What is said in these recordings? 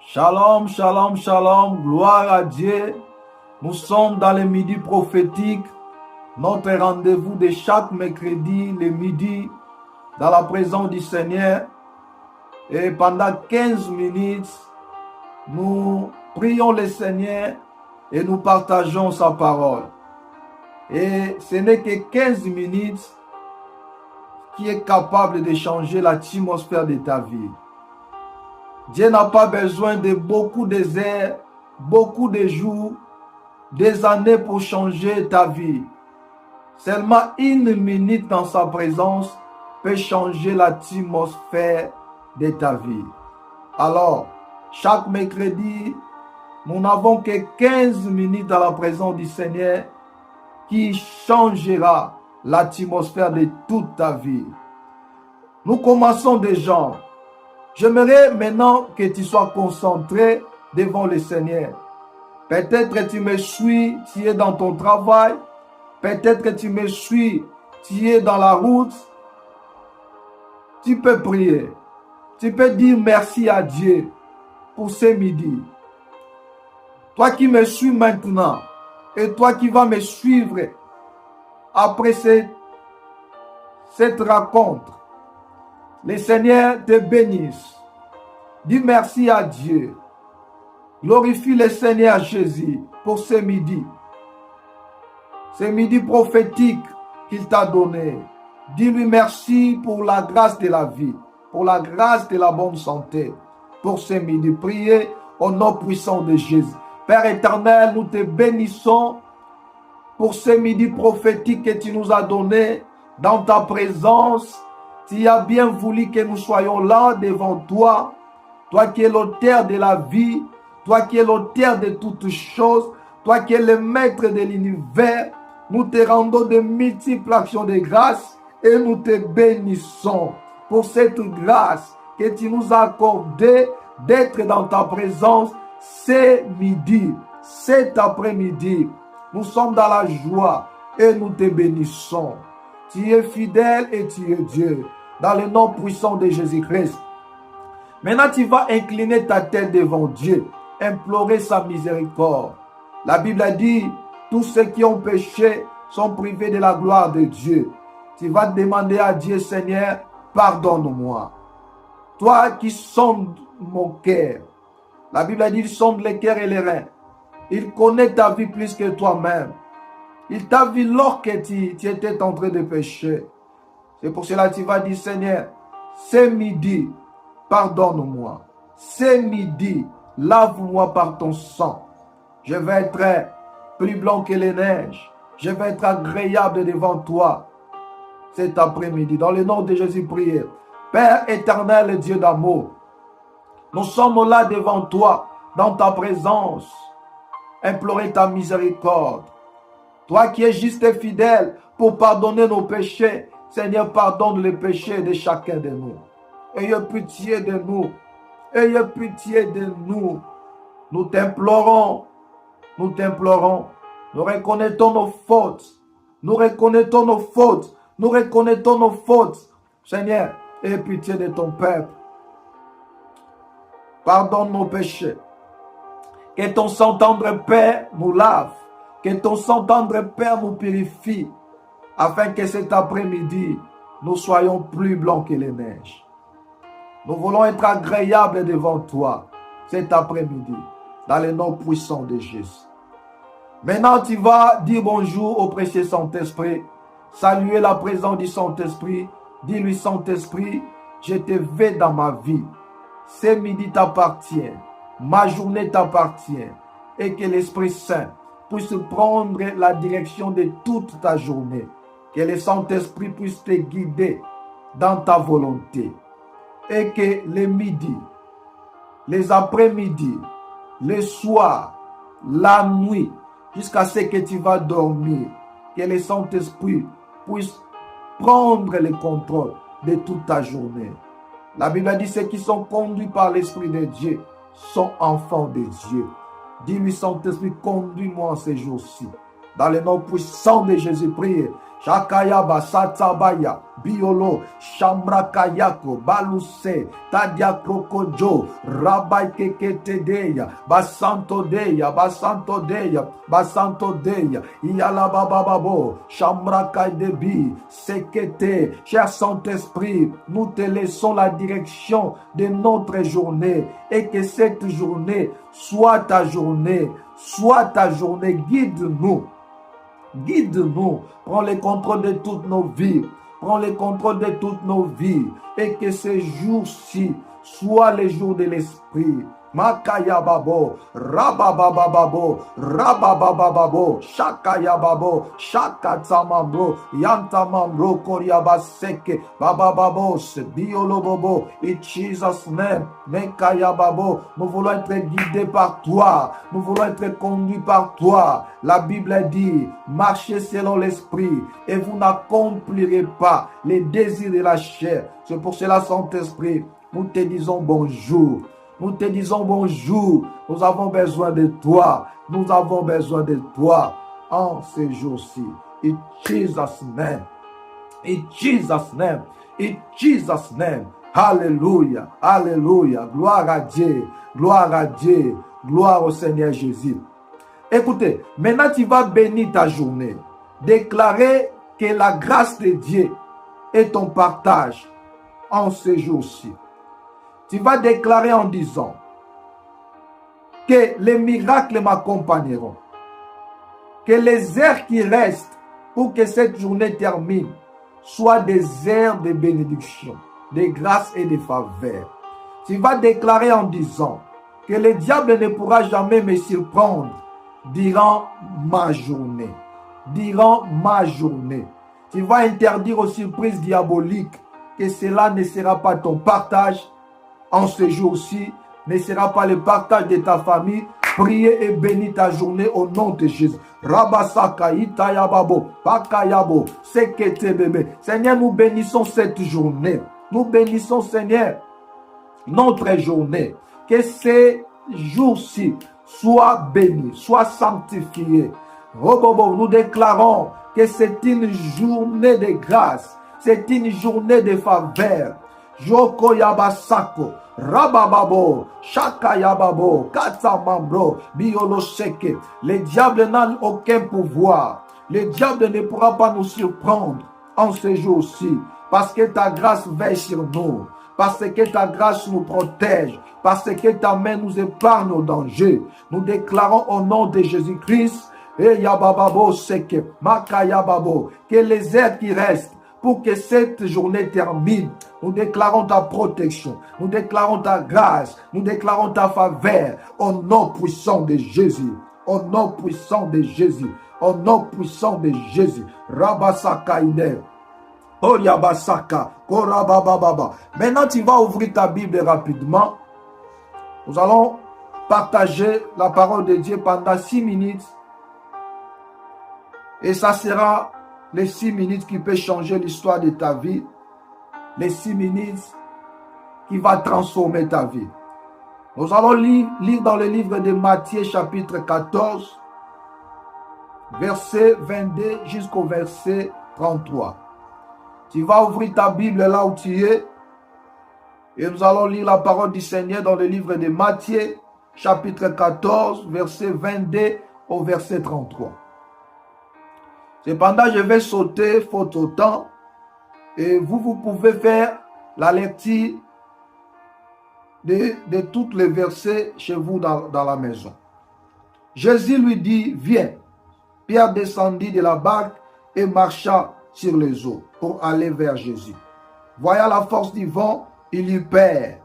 Shalom, shalom, shalom, gloire à Dieu. Nous sommes dans le midi prophétique, notre rendez-vous de chaque mercredi, le midi, dans la présence du Seigneur. Et pendant 15 minutes, nous prions le Seigneur et nous partageons sa parole. Et ce n'est que 15 minutes qui est capable de changer l'atmosphère de ta vie. Dieu n'a pas besoin de beaucoup d'heures, beaucoup de jours, des années pour changer ta vie. Seulement une minute dans sa présence peut changer l'atmosphère de ta vie. Alors, chaque mercredi, nous n'avons que 15 minutes dans la présence du Seigneur qui changera l'atmosphère de toute ta vie. Nous commençons déjà. J'aimerais maintenant que tu sois concentré devant le Seigneur. Peut-être que tu me suis, tu es dans ton travail. Peut-être que tu me suis, tu es dans la route. Tu peux prier. Tu peux dire merci à Dieu pour ce midi. Toi qui me suis maintenant et toi qui vas me suivre après cette rencontre, le Seigneur te bénisse. Dis merci à Dieu. Glorifie le Seigneur Jésus pour ce midi. Ce midi prophétique qu'il t'a donné. Dis-lui merci pour la grâce de la vie, pour la grâce de la bonne santé. Pour ce midi, priez au nom puissant de Jésus. Père éternel, nous te bénissons pour ce midi prophétique que tu nous as donné dans ta présence. Tu as bien voulu que nous soyons là devant toi, toi qui es l'auteur de la vie, toi qui es l'auteur de toutes choses, toi qui es le maître de l'univers. Nous te rendons de multiples actions de grâce et nous te bénissons pour cette grâce que tu nous as accordée d'être dans ta présence ce midi, cet après-midi. Nous sommes dans la joie et nous te bénissons. Tu es fidèle et tu es Dieu. Dans le nom puissant de Jésus-Christ. Maintenant, tu vas incliner ta tête devant Dieu, implorer sa miséricorde. La Bible a dit, tous ceux qui ont péché sont privés de la gloire de Dieu. Tu vas demander à Dieu, Seigneur, pardonne-moi. Toi qui sondes mon cœur. La Bible a dit, il sonde les cœurs et les reins. Il connaît ta vie plus que toi-même. Il t'a vu lorsque tu étais en train de pécher. C'est pour cela que tu vas dire, Seigneur, ce midi, pardonne-moi. Ce midi, lave-moi par ton sang. Je vais être plus blanc que les neiges. Je vais être agréable devant toi cet après-midi. Dans le nom de Jésus, priez. Père éternel, Dieu d'amour, nous sommes là devant toi, dans ta présence. Implorer ta miséricorde. Toi qui es juste et fidèle pour pardonner nos péchés, Seigneur, pardonne les péchés de chacun de nous. Ayez pitié de nous. Ayez pitié de nous. Nous t'implorons. Nous t'implorons. Nous reconnaissons nos fautes. Nous reconnaissons nos fautes. Nous reconnaissons nos fautes. Seigneur, aie pitié de ton peuple. Pardonne nos péchés. Que ton sang tendre Père nous lave. Que ton sang tendre Père nous purifie. Afin que cet après-midi, nous soyons plus blancs que les neiges. Nous voulons être agréables devant toi cet après-midi, dans le nom puissant de Jésus. Maintenant, tu vas dire bonjour au précieux Saint-Esprit, saluer la présence du Saint-Esprit, dis-lui Saint-Esprit, je te veux dans ma vie. Ce midi t'appartient, ma journée t'appartient, et que l'Esprit Saint puisse prendre la direction de toute ta journée. Que le Saint-Esprit puisse te guider dans ta volonté. Et que les midis, les après-midi, les soirs, la nuit, jusqu'à ce que tu vas dormir, que le Saint-Esprit puisse prendre le contrôle de toute ta journée. La Bible a dit, ceux qui sont conduits par l'Esprit de Dieu sont enfants de Dieu. Dis-lui, Saint-Esprit, conduis-moi en ces jours-ci. Dans le nom puissant de Jésus, priez Shakaya Basatabaya, Biolo, Shamrakayako, Baluse, Tadia Krokojo, Rabai Keketedeya, Basanto Deya, Basanto Deya, Basanto Deya, Iyala Bababo, Shamrakay Debi, Sekete. Cher Saint-Esprit, nous te laissons la direction de notre journée et que cette journée soit ta journée, guide-nous. Guide-nous, prends le contrôle de toutes nos vies, prends le contrôle de toutes nos vies, et que ces jours-ci soient les jours de l'Esprit. Makaya babo, rababababo, rababababo, shakaya babo, shakatamambro, yantamambro, koriabaseke, babababos, biolobobo, in Jesus' name, mekaya babo. Nous voulons être guidés par toi, nous voulons être conduits par toi. La Bible dit, marchez selon l'Esprit et vous n'accomplirez pas les désirs de la chair. C'est pour cela, Saint-Esprit, nous te disons bonjour. Nous te disons bonjour. Nous avons besoin de toi. Nous avons besoin de toi en ces jours-ci. In Jesus' name. In Jesus' name. In Jesus' name. Alléluia. Alléluia. Gloire à Dieu. Gloire à Dieu. Gloire au Seigneur Jésus. Écoutez, maintenant tu vas bénir ta journée. Déclarer que la grâce de Dieu est ton partage en ces jours-ci. Tu vas déclarer en disant que les miracles m'accompagneront, que les heures qui restent pour que cette journée termine soient des heures de bénédiction, de grâce et de faveur. Tu vas déclarer en disant que le diable ne pourra jamais me surprendre durant ma journée. Durant ma journée. Tu vas interdire aux surprises diaboliques que cela ne sera pas ton partage en ce jour-ci, ne sera pas le partage de ta famille. Priez et bénis ta journée au nom de Jésus. Rabasaka itayababo, pakayabo, sekete bébé. Seigneur, nous bénissons cette journée. Nous bénissons, Seigneur, notre journée. Que ces jours-ci soient bénis, soient sanctifiés. Robobo, nous déclarons que c'est une journée de grâce. C'est une journée de faveur. Joko yabasako, rabababo, shakayababo, katamambro, bioloseke. Le diable n'a aucun pouvoir. Le diable ne pourra pas nous surprendre en ce jour-ci. Parce que ta grâce veille sur nous. Parce que ta grâce nous protège. Parce que ta main nous épargne au danger. Nous déclarons au nom de Jésus-Christ, et yabababo seke, makayababo, que les aides qui restent pour que cette journée termine, nous déclarons ta protection, nous déclarons ta grâce, nous déclarons ta faveur au nom puissant de Jésus, au nom puissant de Jésus, au nom puissant de Jésus. Rabasaka ine, Oriabasaka, Korabababa. Maintenant, tu vas ouvrir ta Bible rapidement. Nous allons partager la parole de Dieu pendant 6 minutes. Et ça sera les 6 minutes qui peuvent changer l'histoire de ta vie. Les 6 minutes qui vont transformer ta vie. Nous allons lire dans le livre de Matthieu chapitre 14, verset 22 jusqu'au verset 33. Tu vas ouvrir ta Bible là où tu es. Et nous allons lire la parole du Seigneur dans le livre de Matthieu chapitre 14, verset 22 au verset 33. Cependant, je vais sauter faute au temps et vous pouvez faire la lecture de tous les versets chez vous dans la maison. Jésus lui dit, viens. Pierre descendit de la barque et marcha sur les eaux pour aller vers Jésus. Voyant la force du vent, il eut peur.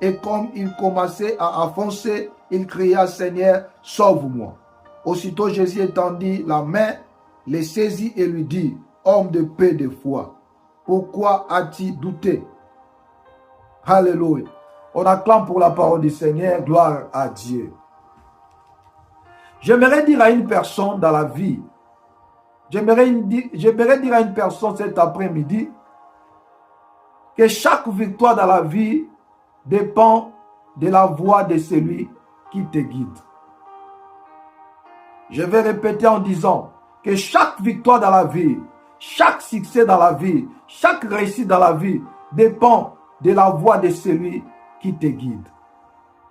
Et comme il commençait à enfoncer, il cria, Seigneur, sauve-moi. Aussitôt Jésus étendit la main, le saisit et lui dit, homme de paix de foi, pourquoi as-tu douté? Alléluia. On acclame pour la parole du Seigneur, gloire à Dieu. J'aimerais dire à une personne dans la vie, j'aimerais dire à une personne cet après-midi, que chaque victoire dans la vie dépend de la voix de celui qui te guide. Je vais répéter en disant que chaque victoire dans la vie, Chaque succès dans la vie, chaque réussite dans la vie dépend de la voix de celui qui te guide.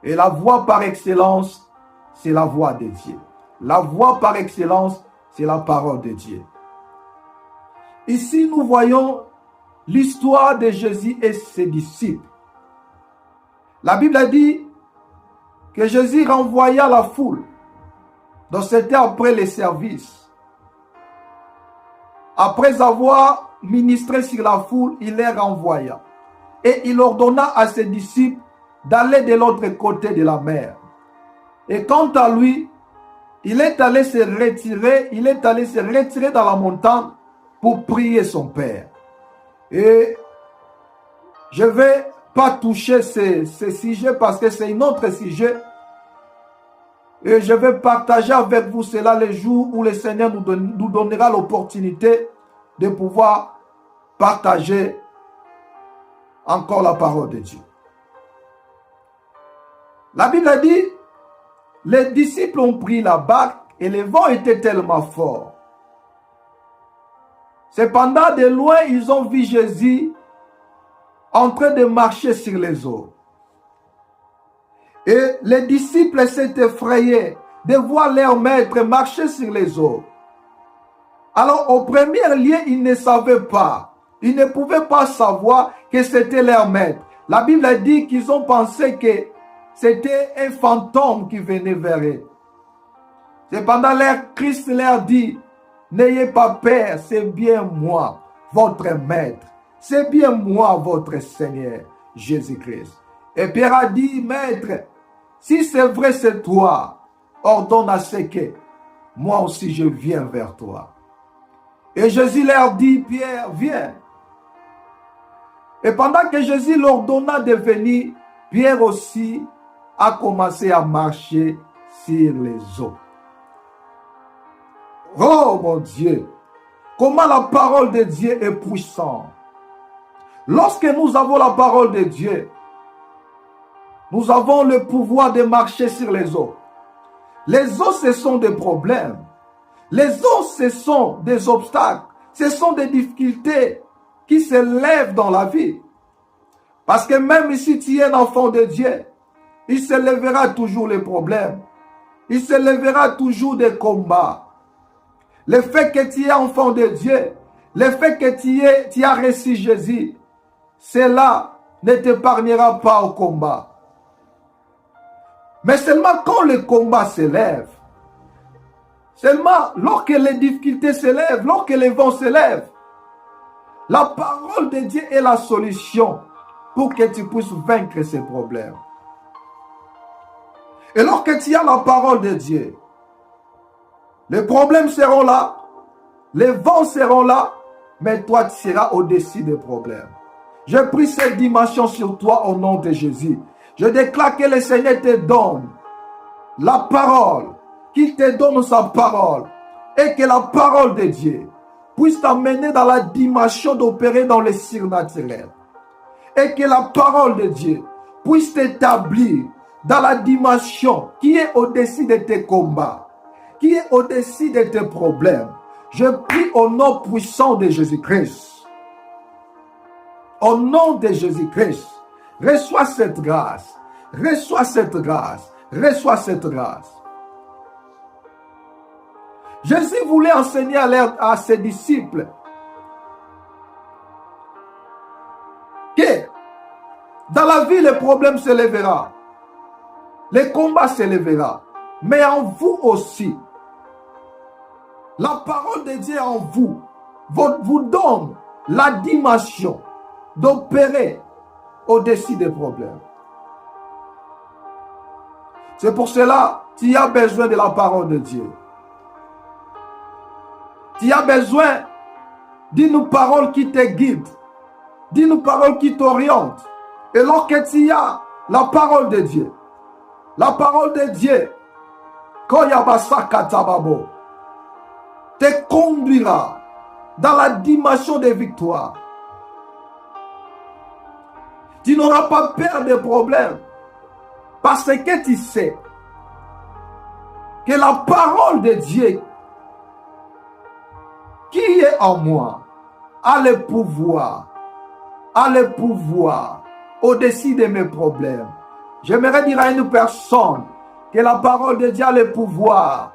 Et la voix par excellence, c'est la voix de Dieu. La voix par excellence, c'est la parole de Dieu. Ici, nous voyons l'histoire de Jésus et ses disciples. La Bible a dit que Jésus renvoya la foule. Donc c'était après les services. Après avoir ministré sur la foule, il les renvoya. Et il ordonna à ses disciples d'aller de l'autre côté de la mer. Et quant à lui, il est allé se retirer dans la montagne pour prier son Père. Et je ne vais pas toucher ce sujet parce que c'est un autre sujet. Et je vais partager avec vous cela les jours où le Seigneur nous donnera l'opportunité de pouvoir partager encore la parole de Dieu. La Bible a dit, les disciples ont pris la barque et le vent était tellement fort. Cependant, de loin, ils ont vu Jésus en train de marcher sur les eaux. Et les disciples s'étaient effrayés de voir leur maître marcher sur les eaux. Alors, au premier lieu, ils ne savaient pas. Ils ne pouvaient pas savoir que c'était leur maître. La Bible a dit qu'ils ont pensé que c'était un fantôme qui venait vers eux. Cependant, Christ leur dit, n'ayez pas peur, c'est bien moi, votre maître. C'est bien moi, votre Seigneur, Jésus-Christ. Et Pierre a dit, maître, si c'est vrai, c'est toi, ordonne à ce que moi aussi je viens vers toi. Et Jésus leur dit, Pierre, viens. Et pendant que Jésus leur donna de venir, Pierre aussi a commencé à marcher sur les eaux. Oh mon Dieu, comment la parole de Dieu est puissante. Lorsque nous avons la parole de Dieu, nous avons le pouvoir de marcher sur les eaux. Les eaux, ce sont des problèmes. Les eaux, ce sont des obstacles. Ce sont des difficultés qui se lèvent dans la vie. Parce que même si tu es un enfant de Dieu, il se lèvera toujours les problèmes. Il se lèvera toujours des combats. Le fait que tu es enfant de Dieu, le fait que tu as reçu Jésus, cela ne t'épargnera pas au combat. Mais seulement quand le combat s'élève, seulement lorsque les difficultés s'élèvent, lorsque les vents s'élèvent, la parole de Dieu est la solution pour que tu puisses vaincre ces problèmes. Et lorsque tu as la parole de Dieu, les problèmes seront là, les vents seront là, mais toi tu seras au-dessus des problèmes. Je prie cette dimension sur toi au nom de Jésus. Je déclare que le Seigneur te donne la parole, qu'il te donne sa parole, et que la parole de Dieu puisse t'amener dans la dimension d'opérer dans le surnaturel. Et que la parole de Dieu puisse t'établir dans la dimension qui est au-dessus de tes combats, qui est au-dessus de tes problèmes. Je prie au nom puissant de Jésus-Christ. Au nom de Jésus-Christ, reçois cette grâce, reçois cette grâce, reçois cette grâce. Jésus voulait enseigner à ses disciples que dans la vie, le problème se lèvera, les combats se lèvera, mais en vous aussi, la parole de Dieu en vous donne la dimension d'opérer au-dessus des problèmes. C'est pour cela que tu as besoin de la parole de Dieu. Tu as besoin d'une parole qui te guide, d'une parole qui t'oriente. Et lorsque tu as la parole de Dieu, te conduira dans la dimension des victoires. Tu n'auras pas peur des problèmes parce que tu sais que la parole de Dieu qui est en moi a le pouvoir au-dessus de mes problèmes. J'aimerais dire à une personne que la parole de Dieu a le pouvoir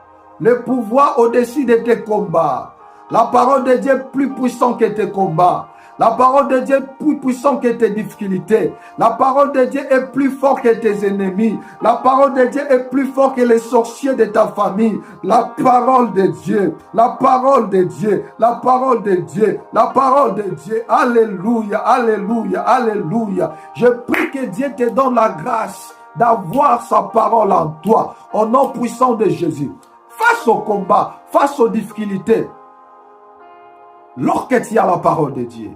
au-dessus de tes combats. La parole de Dieu est plus puissante que tes combats. La parole de Dieu est plus puissante que tes difficultés. La parole de Dieu est plus forte que tes ennemis. La parole de Dieu est plus forte que les sorciers de ta famille. La parole de Dieu, la parole de Dieu, la parole de Dieu, la parole de Dieu. Alléluia, alléluia, alléluia. Je prie que Dieu te donne la grâce d'avoir sa parole en toi. Au nom puissant de Jésus. Face au combat, face aux difficultés, lorsque tu as la parole de Dieu,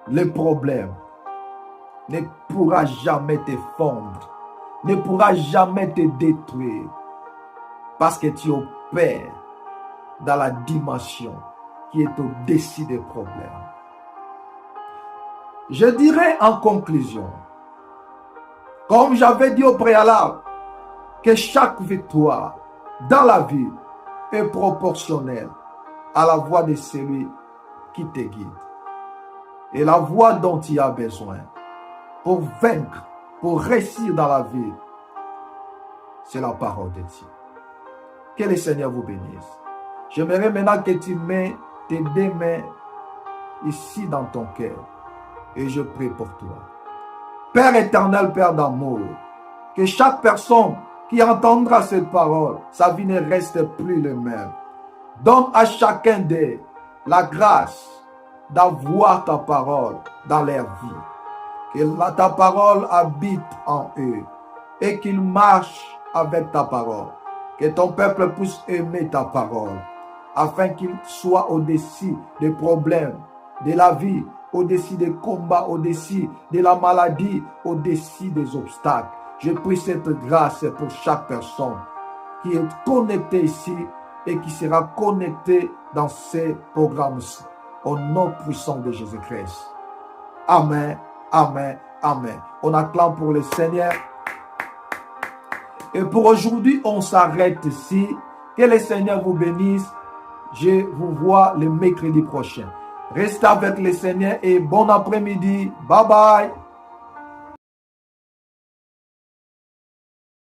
le problème ne pourra jamais te fondre, ne pourra jamais te détruire, parce que tu opères dans la dimension qui est au-dessus des problèmes. Je dirais en conclusion, comme j'avais dit au préalable, que chaque victoire dans la vie est proportionnelle à la voix de celui qui te guide. Et la voix dont tu as besoin pour vaincre, pour réussir dans la vie, c'est la parole de Dieu. Que le Seigneur vous bénisse. J'aimerais maintenant que tu mets tes deux mains ici dans ton cœur et je prie pour toi. Père éternel, Père d'amour, que chaque personne qui entendra cette parole, sa vie ne reste plus le même. Donne à chacun d'eux la grâce d'avoir ta parole dans leur vie. Que ta parole habite en eux et qu'ils marchent avec ta parole. Que ton peuple puisse aimer ta parole afin qu'il soit au-dessus des problèmes de la vie, au-dessus des combats, au-dessus de la maladie, au-dessus des obstacles. Je prie cette grâce pour chaque personne qui est connectée ici et qui sera connectée dans ces programmes au nom puissant de Jésus-Christ. Amen, amen, amen. On acclame pour le Seigneur. Et pour aujourd'hui, on s'arrête ici. Que le Seigneur vous bénisse. Je vous vois le mercredi prochain. Restez avec le Seigneur et bon après-midi. Bye bye.